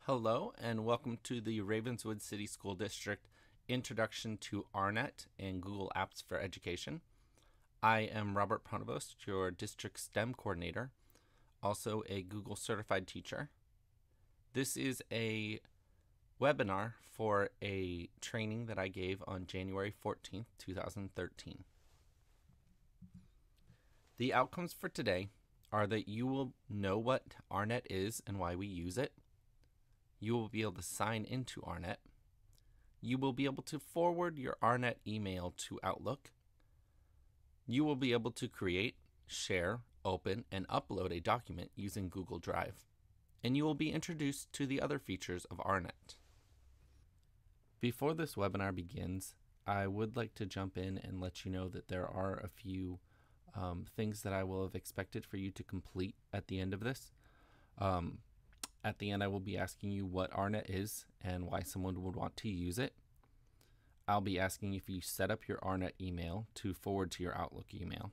Hello and welcome to the Ravenswood City School District Introduction to RNet and Google Apps for Education. I am Robert Pronovost, your district STEM coordinator, also a Google certified teacher. This is a webinar for a training that I gave on January 14th, 2013. The outcomes for today are that you will know what RNet is and why we use it. You will be able to sign into RNet. You will be able to forward your RNet email to Outlook. You will be able to create, share, open, and upload a document using Google Drive. And you will be introduced to the other features of RNet. Before this webinar begins, I would like to jump in and let you know that there are a few things that I will have expected for you to complete at the end of this. At the end, I will be asking you what RNet is and why someone would want to use it. I'll be asking if you set up your RNet email to forward to your Outlook email.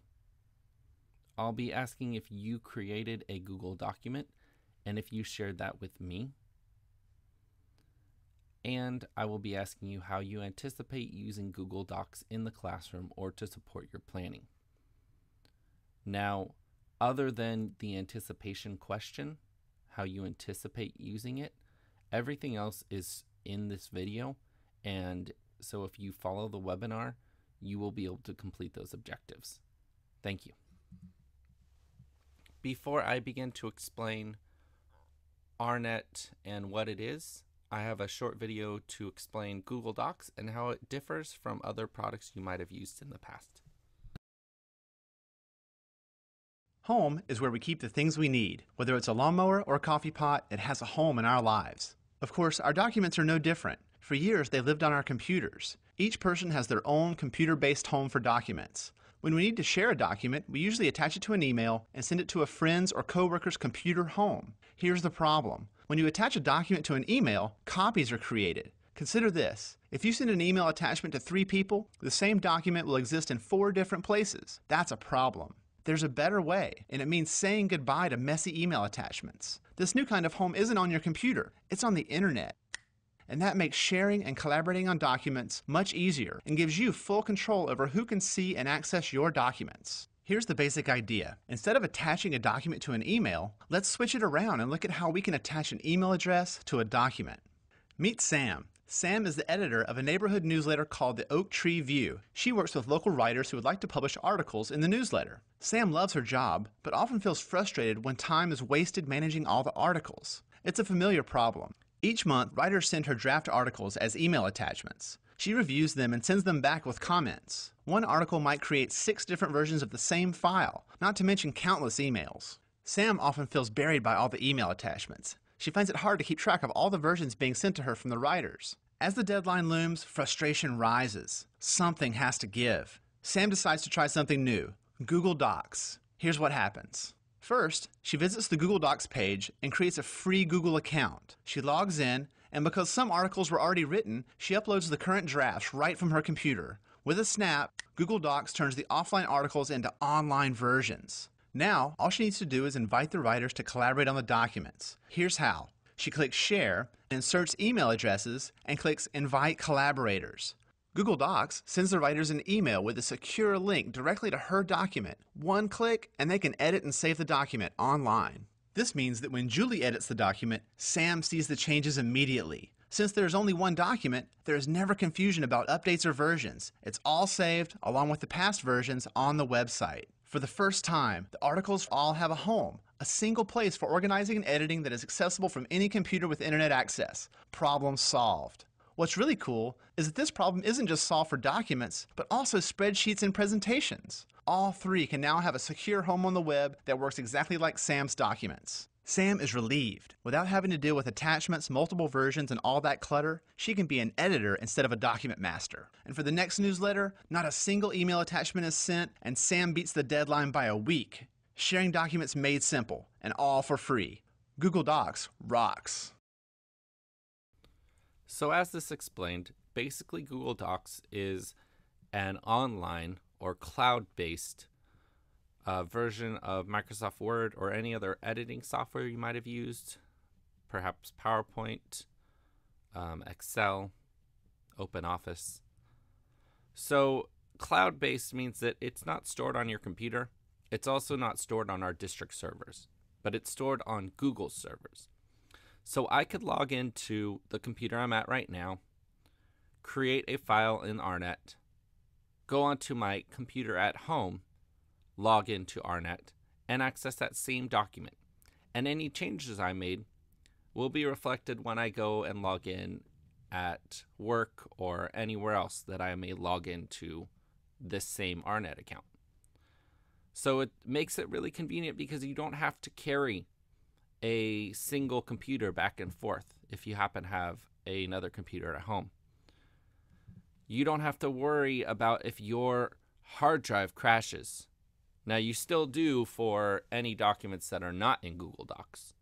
I'll be asking if you created a Google document and if you shared that with me. And I will be asking you how you anticipate using Google Docs in the classroom or to support your planning. Now, other than the anticipation question, how you anticipate using it, everything else is in this video, and so if you follow the webinar, you will be able to complete those objectives. Thank you. Before I begin to explain RNet and what it is, I have a short video to explain Google Docs and how it differs from other products you might have used in the past. Home is where we keep the things we need. Whether it's a lawnmower or a coffee pot, it has a home in our lives. Of course, our documents are no different. For years, they lived on our computers. Each person has their own computer-based home for documents. When we need to share a document, we usually attach it to an email and send it to a friend's or coworker's computer home. Here's the problem. When you attach a document to an email, copies are created. Consider this. If you send an email attachment to 3 people, the same document will exist in 4 different places. That's a problem. There's a better way, and it means saying goodbye to messy email attachments. This new kind of home isn't on your computer, it's on the internet. And that makes sharing and collaborating on documents much easier and gives you full control over who can see and access your documents. Here's the basic idea. Instead of attaching a document to an email, let's switch it around and look at how we can attach an email address to a document. Meet Sam. Sam is the editor of a neighborhood newsletter called the Oak Tree View. She works with local writers who would like to publish articles in the newsletter. Sam loves her job, but often feels frustrated when time is wasted managing all the articles. It's a familiar problem. Each month, writers send her draft articles as email attachments. She reviews them and sends them back with comments. One article might create 6 different versions of the same file, not to mention countless emails. Sam often feels buried by all the email attachments. She finds it hard to keep track of all the versions being sent to her from the writers. As the deadline looms, frustration rises. Something has to give. Sam decides to try something new, Google Docs. Here's what happens. First, she visits the Google Docs page and creates a free Google account. She logs in, and because some articles were already written, she uploads the current drafts right from her computer. With a snap, Google Docs turns the offline articles into online versions. Now, all she needs to do is invite the writers to collaborate on the documents. Here's how. She clicks Share, inserts email addresses, and clicks Invite Collaborators. Google Docs sends the writers an email with a secure link directly to her document. One click, and they can edit and save the document online. This means that when Julie edits the document, Sam sees the changes immediately. Since there's only one document, there is never confusion about updates or versions. It's all saved, along with the past versions, on the website. For the first time, the articles all have a home, a single place for organizing and editing that is accessible from any computer with internet access. Problem solved. What's really cool is that this problem isn't just solved for documents, but also spreadsheets and presentations. All 3 can now have a secure home on the web that works exactly like Sam's documents. Sam is relieved. Without having to deal with attachments, multiple versions, and all that clutter, she can be an editor instead of a document master. And for the next newsletter, not a single email attachment is sent, and Sam beats the deadline by a week. Sharing documents made simple, and all for free. Google Docs rocks. So as this explained, basically Google Docs is an online or cloud-based version of Microsoft Word or any other editing software you might have used perhaps PowerPoint, Excel, OpenOffice. So cloud-based means that it's not stored on your computer. It's also not stored on our district servers, but it's stored on Google servers. So I could log into the computer I'm at right now, create a file in RNet, go onto my computer at home, log into RNet, and access that same document. And any changes I made will be reflected when I go and log in at work or anywhere else that I may log into this same RNet account. So it makes it really convenient because you don't have to carry a single computer back and forth if you happen to have another computer at home. You don't have to worry about if your hard drive crashes. Now, you still do for any documents that are not in Google Docs.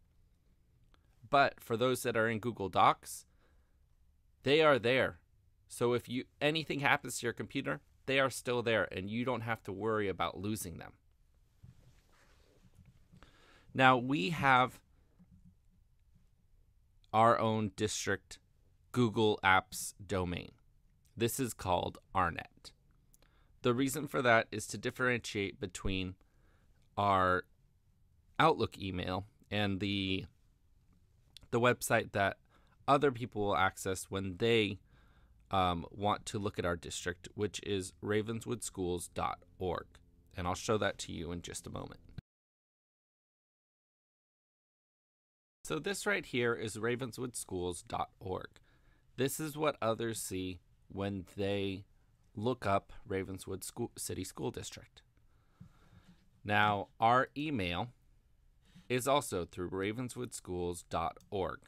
But for those that are in Google Docs, they are there. So if anything happens to your computer, they are still there, and you don't have to worry about losing them. Now, we have our own district Google Apps domain. This is called RNet. The reason for that is to differentiate between our Outlook email and the website that other people will access when they want to look at our district, which is ravenswoodschools.org. And I'll show that to you in just a moment. So this right here is ravenswoodschools.org. This is what others see when they look up Ravenswood City School District. Now, our email is also through ravenswoodschools.org,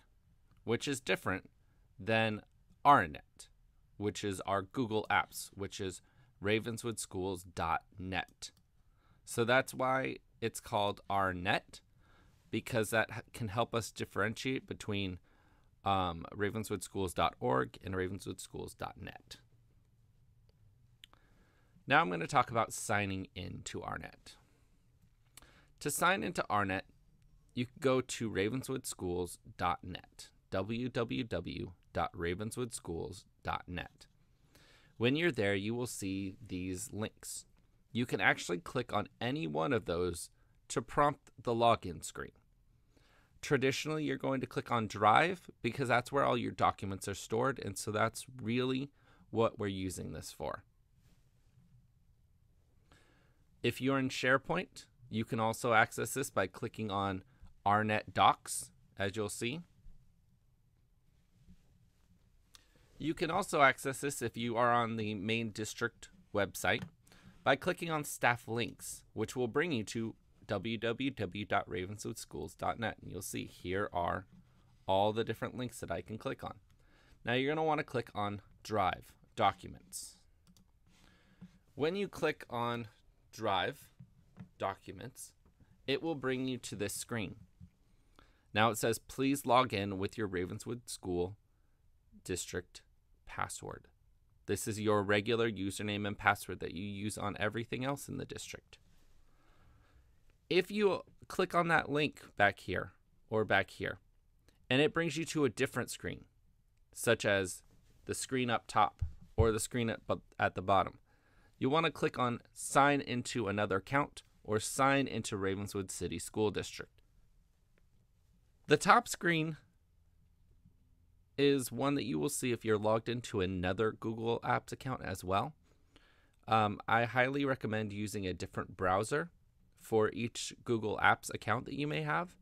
which is different than RNet, which is our Google Apps, which is ravenswoodschools.net. So that's why it's called RNet, because that can help us differentiate between ravenswoodschools.org and ravenswoodschools.net. Now I'm going to talk about signing into RNet. To sign into RNet, you can go to ravenswoodschools.net, www.ravenswoodschools.net. When you're there, you will see these links. You can actually click on any one of those to prompt the login screen. Traditionally, you're going to click on Drive because that's where all your documents are stored, and so that's really what we're using this for. If you're in SharePoint, you can also access this by clicking on RNet Docs, as you'll see. You can also access this if you are on the main district website by clicking on Staff Links, which will bring you to www.ravenswoodschools.net, and you'll see here are all the different links that I can click on. Now you're going to want to click on Drive, Documents. When you click on Drive, Documents, it will bring you to this screen. Now it says, please log in with your Ravenswood School District password. This is your regular username and password that you use on everything else in the district. If you click on that link back here or back here, and it brings you to a different screen, such as the screen up top or the screen at the bottom, you want to click on Sign into another account or Sign into Ravenswood City School District. The top screen is one that you will see if you're logged into another Google Apps account as well. I highly recommend using a different browser for each Google Apps account that you may have.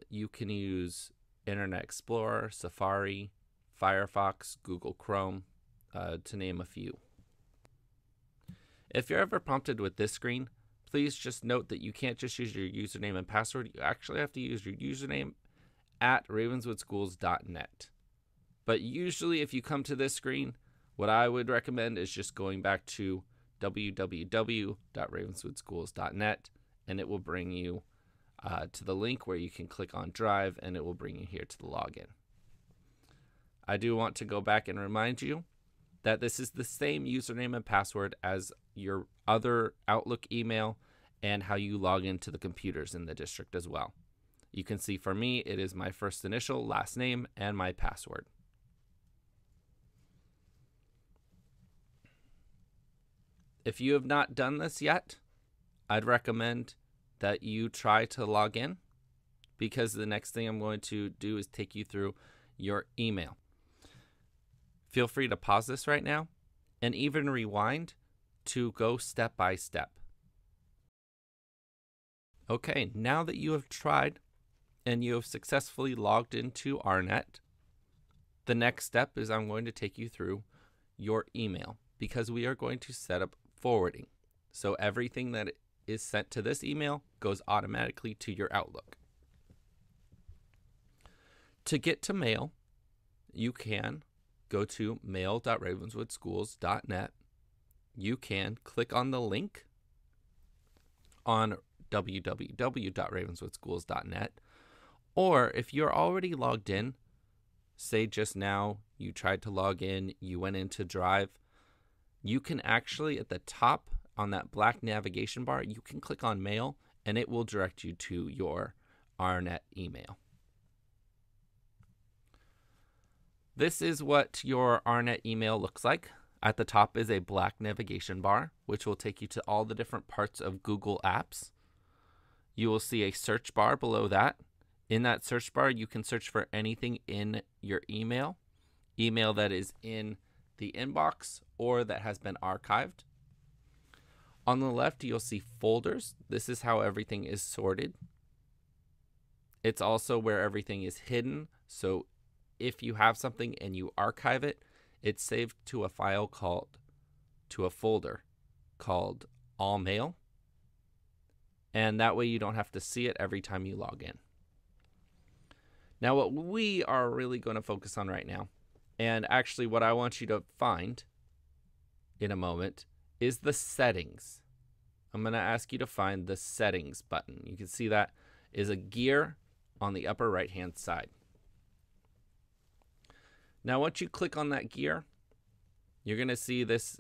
You can use Internet Explorer, Safari, Firefox, Google Chrome, to name a few. If you're ever prompted with this screen, please just note that you can't just use your username and password. You actually have to use your username at ravenswoodschools.net. But usually if you come to this screen, what I would recommend is just going back to www.ravenswoodschools.net, and it will bring you to the link where you can click on Drive, and it will bring you here to the login. I do want to go back and remind you that this is the same username and password as your other Outlook email and how you log into the computers in the district as well. You can see for me, it is my first initial, last name, and my password. If you have not done this yet, I'd recommend that you try to log in, because the next thing I'm going to do is take you through your email. Feel free to pause this right now and even rewind to go step by step. Okay, now that you have tried and you have successfully logged into RNet, the next step is I'm going to take you through your email, because we are going to set up forwarding. So everything that is sent to this email goes automatically to your Outlook. To get to mail, you can go to mail.ravenswoodschools.net. You can click on the link on www.ravenswoodschools.net, or if you're already logged in, say just now you tried to log in, you went into Drive, you can actually at the top on that black navigation bar, you can click on Mail and it will direct you to your RNet email. This is what your RNet email looks like. At the top is a black navigation bar, which will take you to all the different parts of Google Apps. You will see a search bar below that. In that search bar, you can search for anything in your email that is in the inbox or that has been archived. On the left, you'll see folders. This is how everything is sorted. It's also where everything is hidden. So if you have something and you archive it, it's saved to a folder called All Mail. And that way you don't have to see it every time you log in. Now, what we are really going to focus on right now, and actually what I want you to find in a moment, is the settings. I'm going to ask you to find the settings button. You can see that is a gear on the upper right hand side. Now, once you click on that gear, you're going to see this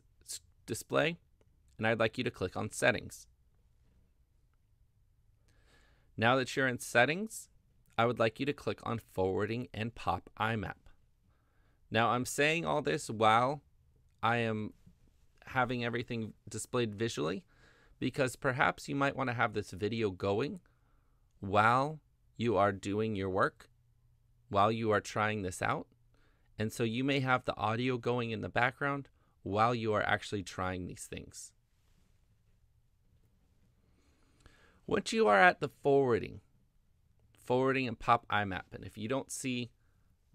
display, and I'd like you to click on settings. Now that you're in settings, I would like you to click on forwarding and pop IMAP. Now, I'm saying all this while I am having everything displayed visually, because perhaps you might want to have this video going while you are doing your work, while you are trying this out. And so you may have the audio going in the background while you are actually trying these things. Once you are at the forwarding and pop IMAP, and if you don't see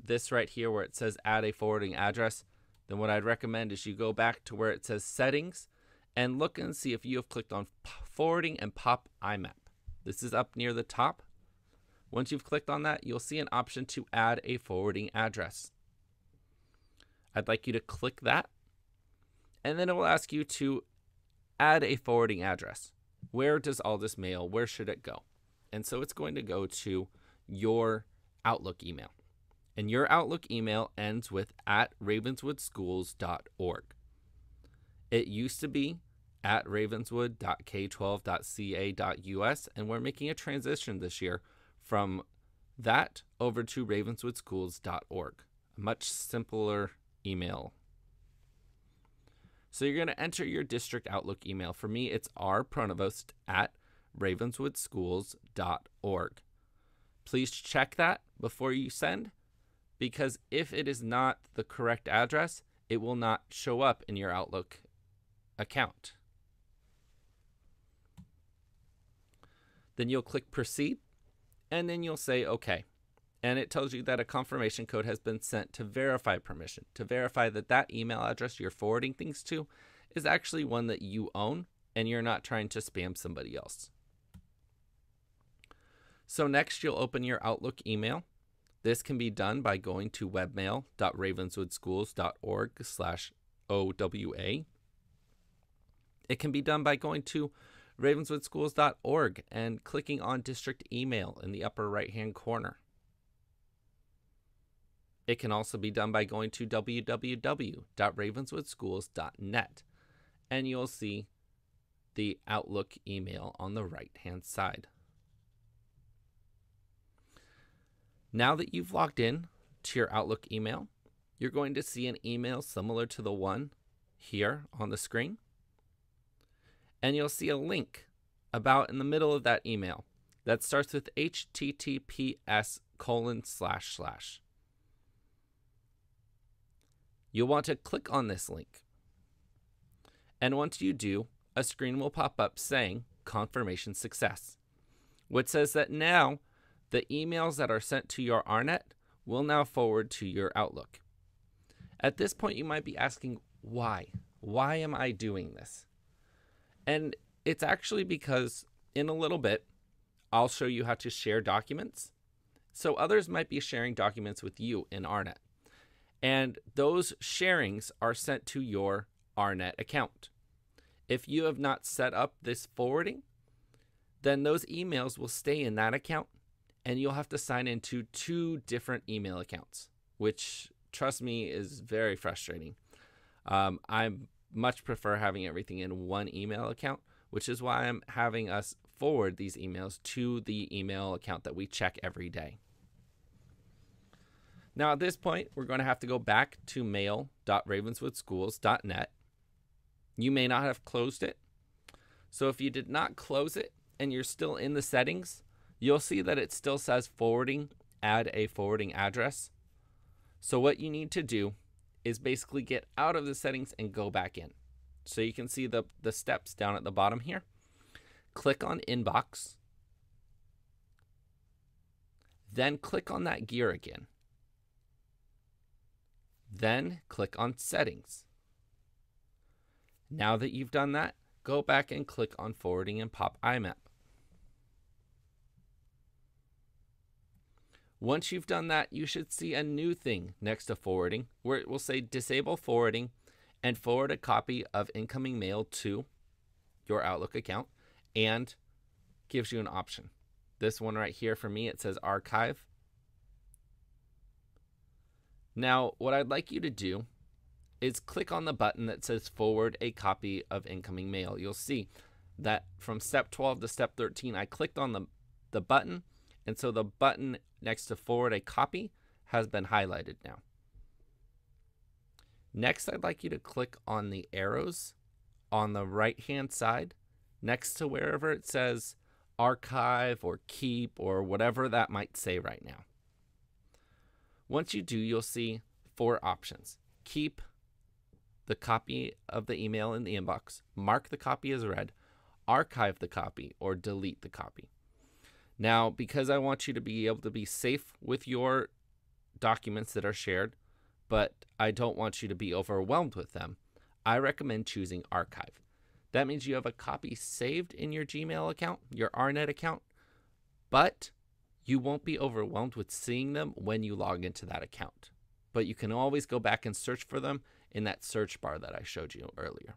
this right here where it says add a forwarding address, then what I'd recommend is you go back to where it says settings and look and see if you have clicked on forwarding and pop IMAP. This is up near the top. Once you've clicked on that, you'll see an option to add a forwarding address. I'd like you to click that, and then it will ask you to add a forwarding address. Where does all this mail, where should it go? And so it's going to go to your Outlook email. And your Outlook email ends with @ravenswoodschools.org. It used to be @ravenswood.k12.ca.us, and we're making a transition this year from that over to ravenswoodschools.org. A much simpler email. So you're going to enter your district Outlook email. For me, it's rpronovost@ravenswoodschools.org. Please check that before you send, because if it is not the correct address, it will not show up in your Outlook account. Then you'll click proceed, and then you'll say okay. And it tells you that a confirmation code has been sent to verify permission, to verify that that email address you're forwarding things to is actually one that you own and you're not trying to spam somebody else. So next, you'll open your Outlook email. This can be done by going to webmail.ravenswoodschools.org/OWA. It can be done by going to ravenswoodschools.org and clicking on district email in the upper right-hand corner. It can also be done by going to www.ravenswoodschools.net, and you'll see the Outlook email on the right-hand side. Now that you've logged in to your Outlook email, you're going to see an email similar to the one here on the screen. And you'll see a link about in the middle of that email that starts with https://. You'll want to click on this link. And once you do, a screen will pop up saying confirmation success, which says that now the emails that are sent to your RNet will now forward to your Outlook. At this point, you might be asking, why? Why am I doing this? And it's actually because in a little bit, I'll show you how to share documents. So others might be sharing documents with you in RNet. And those sharings are sent to your RNet account. If you have not set up this forwarding, then those emails will stay in that account and you'll have to sign into 2 different email accounts, which, trust me, is very frustrating. I much prefer having everything in one email account, which is why I'm having us forward these emails to the email account that we check every day. Now, at this point, we're going to have to go back to mail.ravenswoodschools.net. You may not have closed it. So if you did not close it and you're still in the settings, you'll see that it still says forwarding, add a forwarding address. So what you need to do is basically get out of the settings and go back in. So you can see the steps down at the bottom here. Click on Inbox. Then click on that gear again. Then click on Settings. Now that you've done that, go back and click on Forwarding and pop IMAP. Once you've done that, you should see a new thing next to forwarding where it will say Disable Forwarding and forward a copy of incoming mail to your Outlook account, and gives you an option. This one right here for me, it says Archive. Now, what I'd like you to do is click on the button that says Forward a copy of incoming mail. You'll see that from step 12 to step 13, I clicked on the button, and so the button next to Forward a copy has been highlighted now. Next, I'd like you to click on the arrows on the right-hand side next to wherever it says Archive or Keep or whatever that might say right now. Once you do, you'll see 4 options. Keep the copy of the email in the inbox, mark the copy as read, archive the copy, or delete the copy. Now, because I want you to be able to be safe with your documents that are shared, but I don't want you to be overwhelmed with them, I recommend choosing archive. That means you have a copy saved in your Gmail account, your RNet account, but you won't be overwhelmed with seeing them when you log into that account. But you can always go back and search for them in that search bar that I showed you earlier.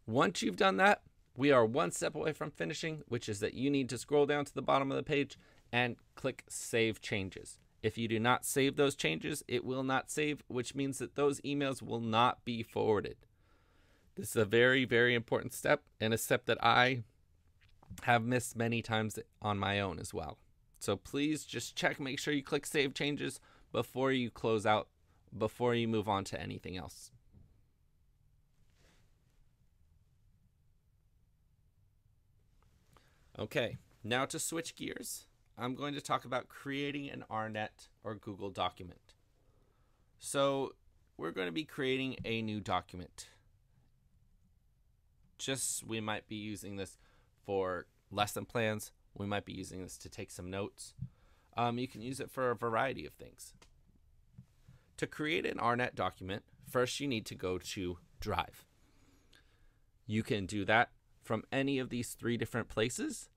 Once you've done that, we are one step away from finishing, which is that you need to scroll down to the bottom of the page and click Save Changes. If you do not save those changes, it will not save, which means that those emails will not be forwarded. This is a very, very important step, and a step that I have missed many times on my own as well. So please just check, make sure you click Save Changes before you close out, before you move on to anything else. Okay, now to switch gears, I'm going to talk about creating an RNet or Google document. So we're going to be creating a new document. We might be using this for lesson plans. We might be using this to take some notes. You can use it for a variety of things. To create an RNet document, first you need to go to Drive. You can do that from any of these 3 different places.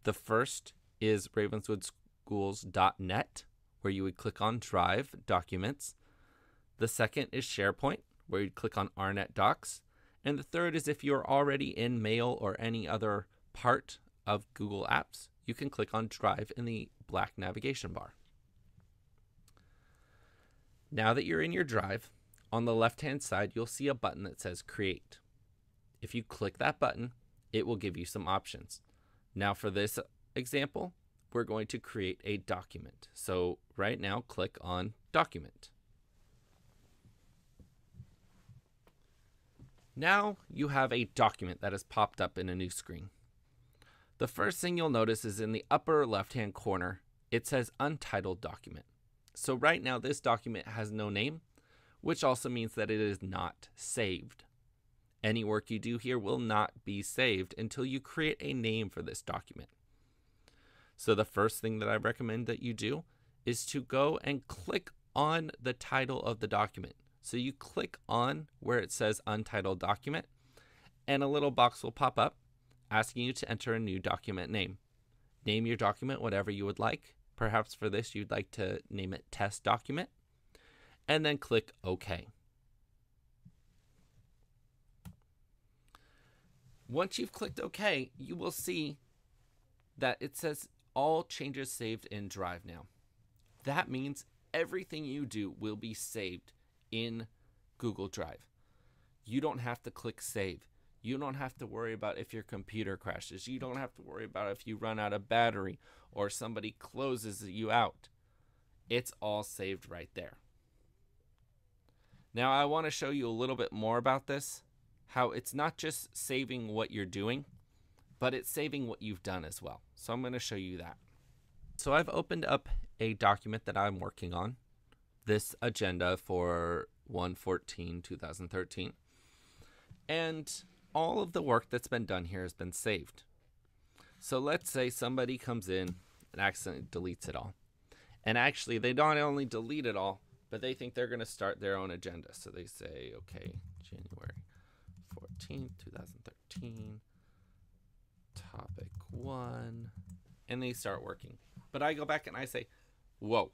The first is ravenswoodschools.net, where you would click on Drive Documents. The second is SharePoint, where you'd click on RNet Docs. And the third is if you're already in Mail or any other part of Google Apps, you can click on Drive in the black navigation bar. Now that you're in your Drive, on the left-hand side, you'll see a button that says Create. If you click that button, it will give you some options. Now for this example, we're going to create a document. So right now, click on Document. Now you have a document that has popped up in a new screen. The first thing you'll notice is in the upper left-hand corner, it says Untitled Document. So right now this document has no name, which also means that it is not saved. Any work you do here will not be saved until you create a name for this document. So the first thing that I recommend that you do is to go and click on the title of the document. So you click on where it says Untitled Document, and a little box will pop up asking you to enter a new document name. Name your document whatever you would like. Perhaps for this you'd like to name it Test Document, and then click OK. Once you've clicked OK, you will see that it says all changes saved in Drive now. That means everything you do will be saved in Google Drive. You don't have to click save. You don't have to worry about if your computer crashes. You don't have to worry about if you run out of battery or somebody closes you out. It's all saved right there. Now I want to show you a little bit more about this, how it's not just saving what you're doing, but it's saving what you've done as well. So I'm going to show you that. So I've opened up a document that I'm working on, this agenda for 1/14/2013, and all of the work that's been done here has been saved. So let's say somebody comes in and accidentally deletes it all. And actually, they don't only delete it all, but they think they're going to start their own agenda. So they say, okay, January 14th, 2013, topic 1, and they start working. But I go back and I say, whoa,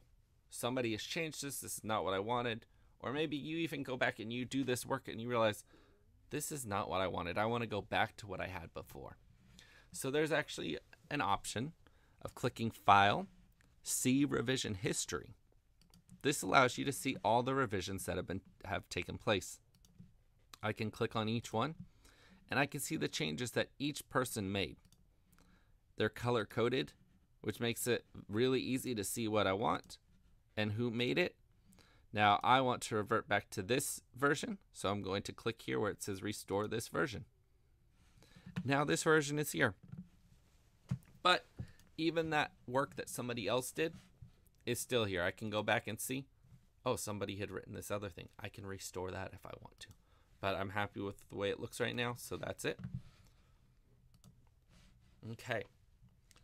somebody has changed this. This is not what I wanted. Or maybe you even go back and you do this work and you realize, this is not what I wanted. I want to go back to what I had before. So there's actually an option of clicking File, See Revision History. This allows you to see all the revisions that have taken place. I can click on each one, and I can see the changes that each person made. They're color-coded, which makes it really easy to see what I want and who made it. Now I want to revert back to this version, so I'm going to click here where it says Restore this version. Now this version is here. But even that work that somebody else did is still here. I can go back and see, oh, somebody had written this other thing. I can restore that if I want to. But I'm happy with the way it looks right now, so that's it. Okay.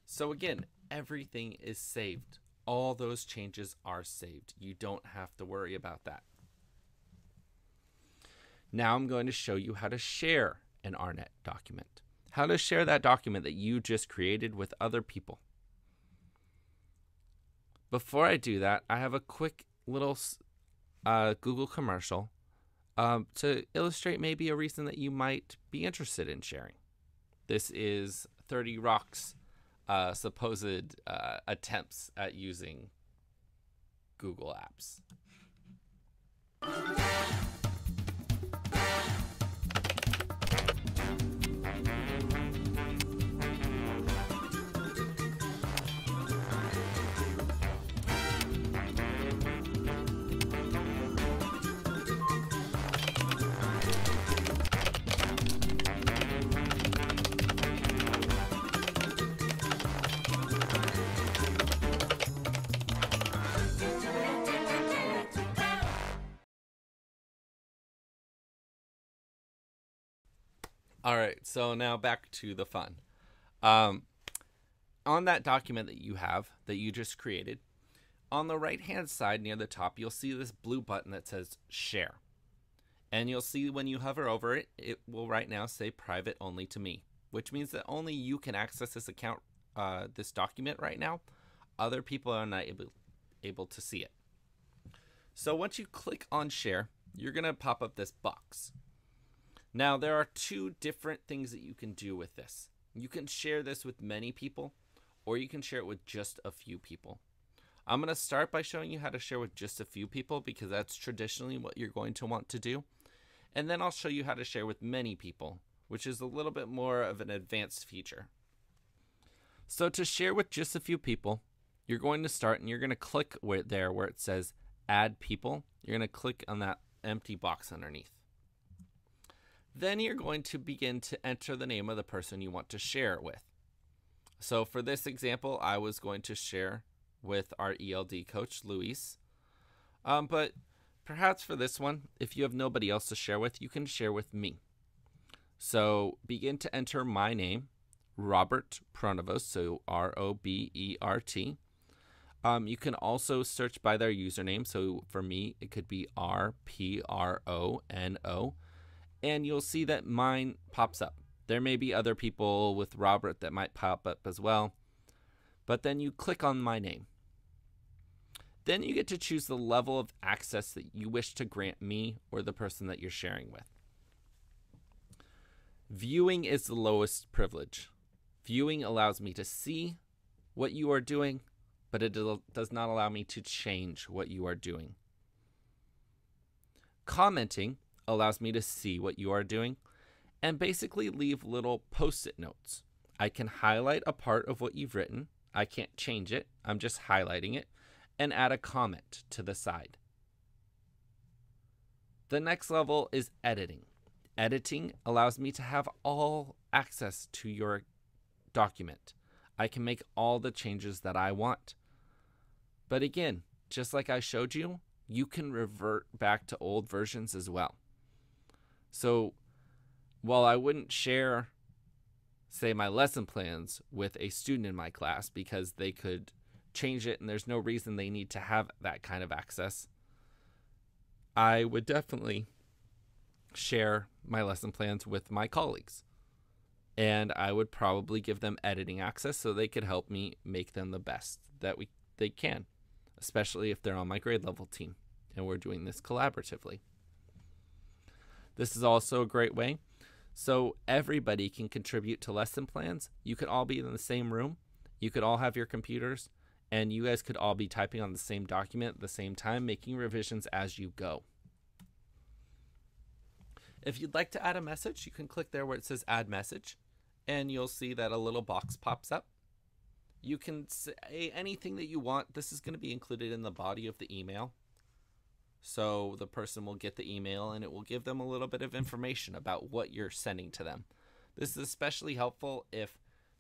So again, everything is saved. All those changes are saved. You don't have to worry about that. Now I'm going to show you how to share an RNet document. How to share that document that you just created with other people. Before I do that, I have a quick little Google commercial to illustrate maybe a reason that you might be interested in sharing. This is 30 Rock's supposed attempts at using Google Apps. All right, so now back to the fun. On that document that you have, that you just created, on the right-hand side near the top, you'll see this blue button that says Share. And you'll see when you hover over it, it will right now say Private Only to Me, which means that only you can access this account, this document right now. Other people are not able to see it. So once you click on Share, you're going to pop up this box. Now, there are two different things that you can do with this. You can share this with many people, or you can share it with just a few people. I'm going to start by showing you how to share with just a few people because that's traditionally what you're going to want to do. And then I'll show you how to share with many people, which is a little bit more of an advanced feature. So to share with just a few people, you're going to start and you're going to click where it says add people. You're going to click on that empty box underneath. Then you're going to begin to enter the name of the person you want to share it with. So for this example, I was going to share with our ELD coach, Luis. But perhaps for this one, if you have nobody else to share with, you can share with me. So begin to enter my name, Robert Pronovost, so Robert. You can also search by their username. So for me, it could be RPRONO, and you'll see that mine pops up. There may be other people with Robert that might pop up as well, but then you click on my name. Then you get to choose the level of access that you wish to grant me or the person that you're sharing with. Viewing is the lowest privilege. Viewing allows me to see what you are doing, but it does not allow me to change what you are doing. Commenting allows me to see what you are doing and basically leave little post-it notes. I can highlight a part of what you've written. I can't change it. I'm just highlighting it, and add a comment to the side. The next level is editing. Editing allows me to have all access to your document. I can make all the changes that I want. But again, just like I showed you, you can revert back to old versions as well. So while I wouldn't share, say, my lesson plans with a student in my class because they could change it and there's no reason they need to have that kind of access, I would definitely share my lesson plans with my colleagues. And I would probably give them editing access so they could help me make them the best that they can, especially if they're on my grade level team and we're doing this collaboratively. This is also a great way. So everybody can contribute to lesson plans. You could all be in the same room. You could all have your computers, and you guys could all be typing on the same document at the same time, making revisions as you go. If you'd like to add a message, you can click there where it says add message, and you'll see that a little box pops up. You can say anything that you want. This is going to be included in the body of the email. So the person will get the email and it will give them a little bit of information about what you're sending to them. This is especially helpful if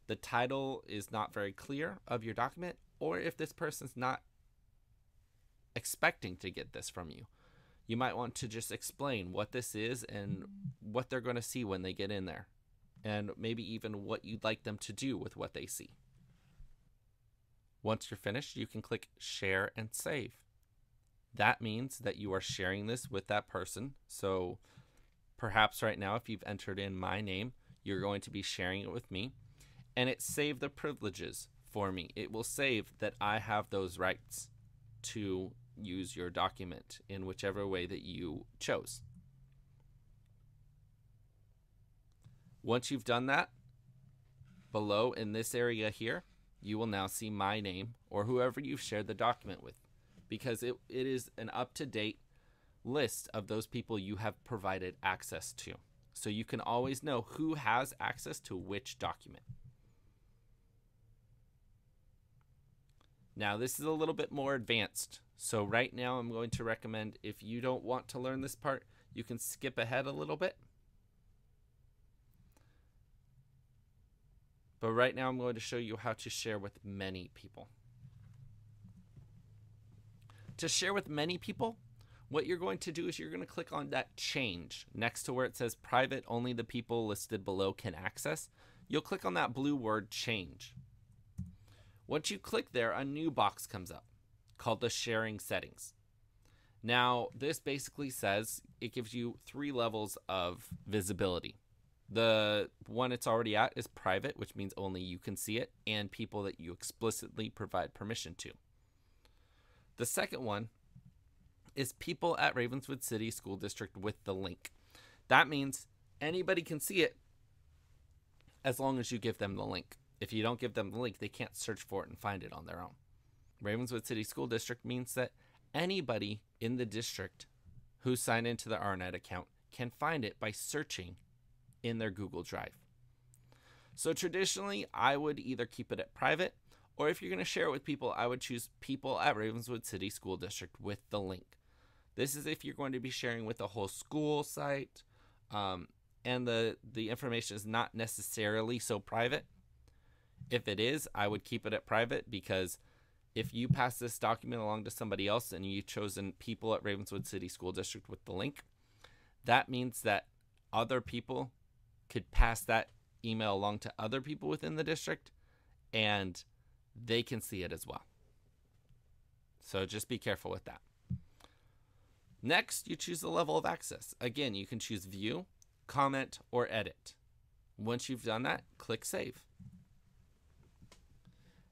the title is not very clear of your document, or if this person's not expecting to get this from you. You might want to just explain what this is and what they're going to see when they get in there, and maybe even what you'd like them to do with what they see. Once you're finished, you can click share and save. That means that you are sharing this with that person. So perhaps right now, if you've entered in my name, you're going to be sharing it with me, and it saved the privileges for me. It will save that I have those rights to use your document in whichever way that you chose. Once you've done that, below in this area here, you will now see my name or whoever you've shared the document with, because it is an up-to-date list of those people you have provided access to. So you can always know who has access to which document. Now, this is a little bit more advanced. So right now I'm going to recommend, if you don't want to learn this part, you can skip ahead a little bit. But right now I'm going to show you how to share with many people. To share with many people, what you're going to do is you're going to click on that change next to where it says private, only the people listed below can access. You'll click on that blue word change. Once you click there, a new box comes up called the sharing settings. Now, this basically says it gives you 3 levels of visibility. The one it's already at is private, which means only you can see it, and people that you explicitly provide permission to. The second one is people at Ravenswood City School District with the link. That means anybody can see it as long as you give them the link. If you don't give them the link, they can't search for it and find it on their own. Ravenswood City School District means that anybody in the district who signed into the RNet account can find it by searching in their Google Drive. So traditionally, I would either keep it at private, or if you're going to share it with people, I would choose people at Ravenswood City School District with the link. This is if you're going to be sharing with the whole school site, and the information is not necessarily so private. If it is, I would keep it at private, because if you pass this document along to somebody else and you've chosen people at Ravenswood City School District with the link, that means that other people could pass that email along to other people within the district, and they can see it as well. So just be careful with that. Next, you choose the level of access. Again, you can choose view, comment, or edit. Once you've done that, click save.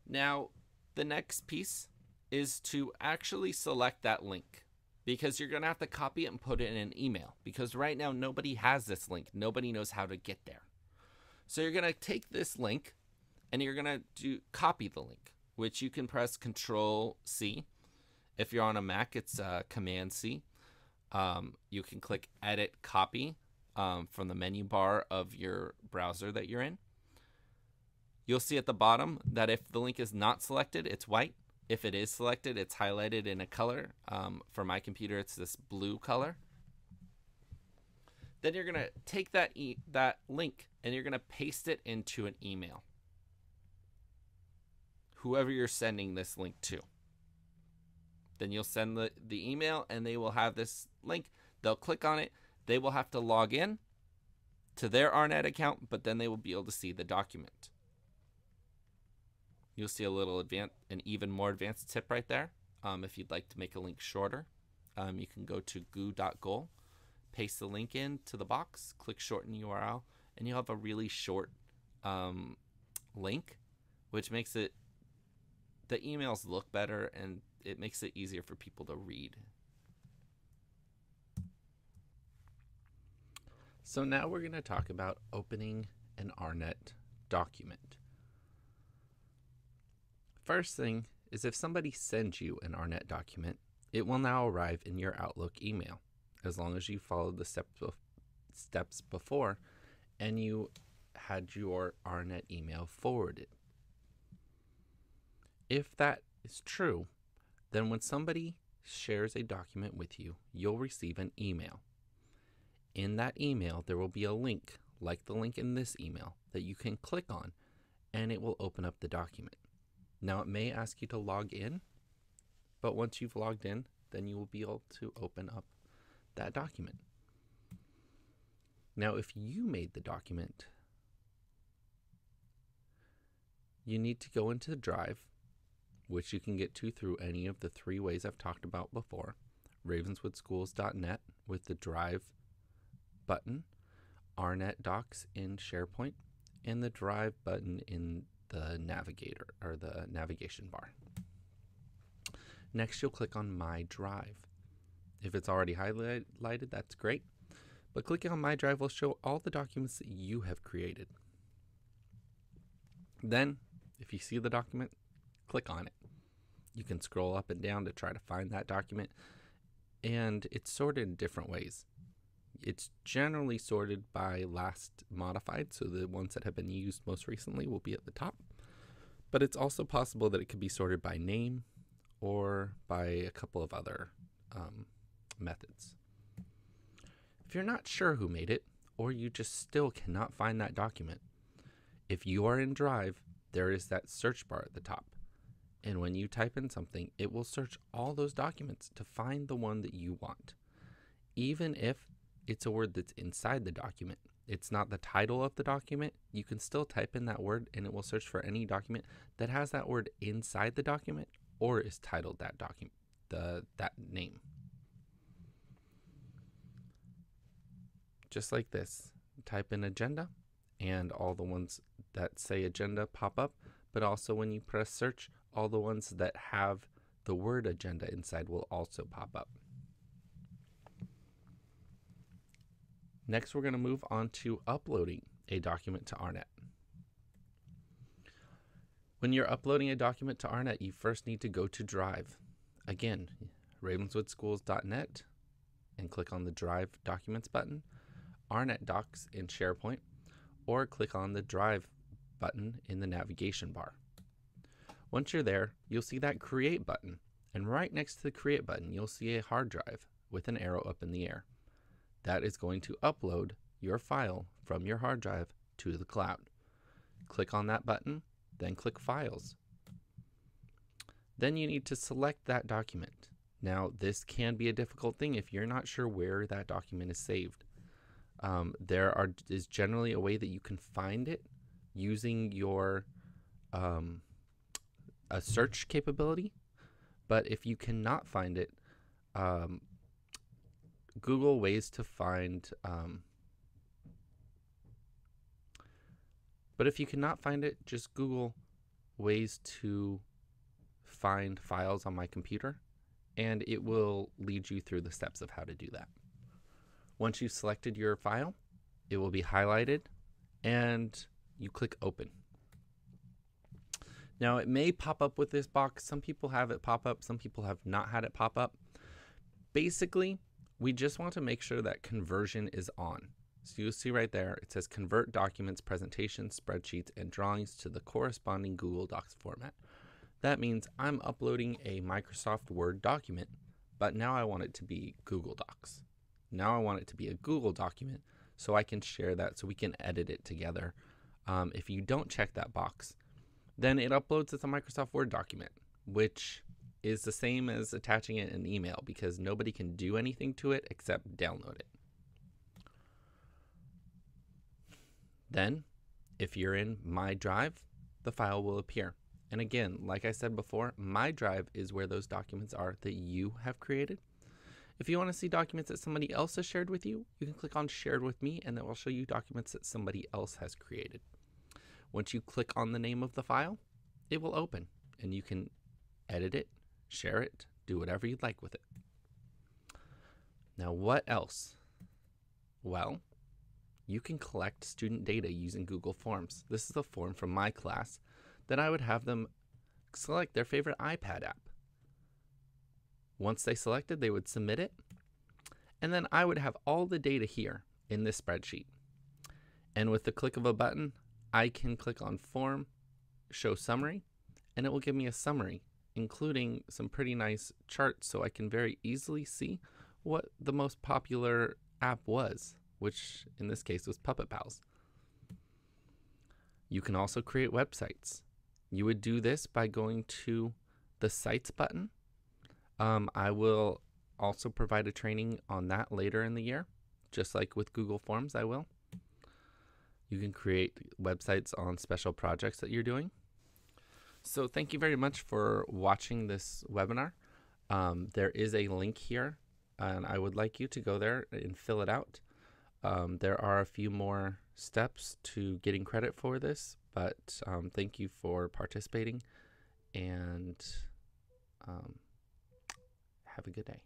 Now, the next piece is to actually select that link, because you're going to have to copy it and put it in an email, because right now nobody has this link. Nobody knows how to get there. So you're going to take this link and you're going to copy the link, which you can press Control C. If you're on a Mac, it's Command C. You can click Edit Copy from the menu bar of your browser that you're in. You'll see at the bottom that if the link is not selected, it's white. If it is selected, it's highlighted in a color. For my computer, it's this blue color. Then you're going to take that link and you're going to paste it into an email, whoever you're sending this link to. Then you'll send the email and they will have this link. They'll click on it. They will have to log in to their RNet account, but then they will be able to see the document. You'll see a little an even more advanced tip right there. If you'd like to make a link shorter, you can go to goo.goal, paste the link into the box, click shorten URL, and you'll have a really short link, which makes the emails look better, and it makes it easier for people to read. So now we're going to talk about opening an RNet document. First thing is, if somebody sends you an RNet document, it will now arrive in your Outlook email, as long as you followed the steps before and you had your RNet email forwarded. If that is true, then when somebody shares a document with you, you'll receive an email. In that email, there will be a link, like the link in this email, that you can click on, and it will open up the document. Now, it may ask you to log in, but once you've logged in, then you will be able to open up that document. Now, if you made the document, you need to go into the Drive, which you can get to through any of the 3 ways I've talked about before: ravenswoodschools.net with the Drive button, RNet Docs in SharePoint, and the Drive button in the navigator or the navigation bar. Next, you'll click on My Drive. If it's already highlighted, that's great, but clicking on My Drive will show all the documents that you have created. Then, if you see the document, click on it. You can scroll up and down to try to find that document, and it's sorted in different ways. It's generally sorted by last modified, so the ones that have been used most recently will be at the top. But it's also possible that it could be sorted by name or by a couple of other methods. If you're not sure who made it, or you just still cannot find that document, if you are in Drive, there is that search bar at the top. And when you type in something, it will search all those documents to find the one that you want. Even if it's a word that's inside the document, it's not the title of the document, you can still type in that word and it will search for any document that has that word inside the document or is titled that document, that name. Just like this, type in agenda and all the ones that say agenda pop up, but also when you press search, all the ones that have the word agenda inside will also pop up. Next, we're going to move on to uploading a document to RNet. When you're uploading a document to RNet, you first need to go to Drive. Again, ravenswoodschools.net, and click on the Drive Documents button, RNet Docs in SharePoint, or click on the Drive button in the navigation bar. Once you're there, you'll see that Create button, and right next to the Create button, you'll see a hard drive with an arrow up in the air. That is going to upload your file from your hard drive to the cloud. Click on that button, then click Files. Then you need to select that document. Now, this can be a difficult thing if you're not sure where that document is saved. There is generally a way that you can find it using your a search capability, but if you cannot find it, Google ways to find. But if you cannot find it, just Google ways to find files on my computer, and it will lead you through the steps of how to do that. Once you've selected your file, it will be highlighted, and you click Open. Now, it may pop up with this box. Some people have it pop up. Some people have not had it pop up. Basically, we just want to make sure that conversion is on. So you'll see right there, it says convert documents, presentations, spreadsheets, and drawings to the corresponding Google Docs format. That means I'm uploading a Microsoft Word document, but now I want it to be Google Docs. Now I want it to be a Google document so I can share that, so we can edit it together. If you don't check that box, then it uploads as a Microsoft Word document, which is the same as attaching it in an email because nobody can do anything to it except download it. Then, if you're in My Drive, the file will appear. And again, like I said before, My Drive is where those documents are that you have created. If you want to see documents that somebody else has shared with you, you can click on Shared with Me, and that will show you documents that somebody else has created. Once you click on the name of the file, it will open, and you can edit it, share it, do whatever you'd like with it. Now, what else? Well, you can collect student data using Google Forms. This is a form from my class that I would have them select their favorite iPad app. Once they selected, they would submit it, and then I would have all the data here in this spreadsheet. And with the click of a button, I can click on Form, Show Summary, and it will give me a summary, including some pretty nice charts so I can very easily see what the most popular app was, which in this case was Puppet Pals. You can also create websites. You would do this by going to the Sites button. I will also provide a training on that later in the year, just like with Google Forms I will. You can create websites on special projects that you're doing. So thank you very much for watching this webinar. There is a link here, and I would like you to go there and fill it out. There are a few more steps to getting credit for this, but thank you for participating, and have a good day.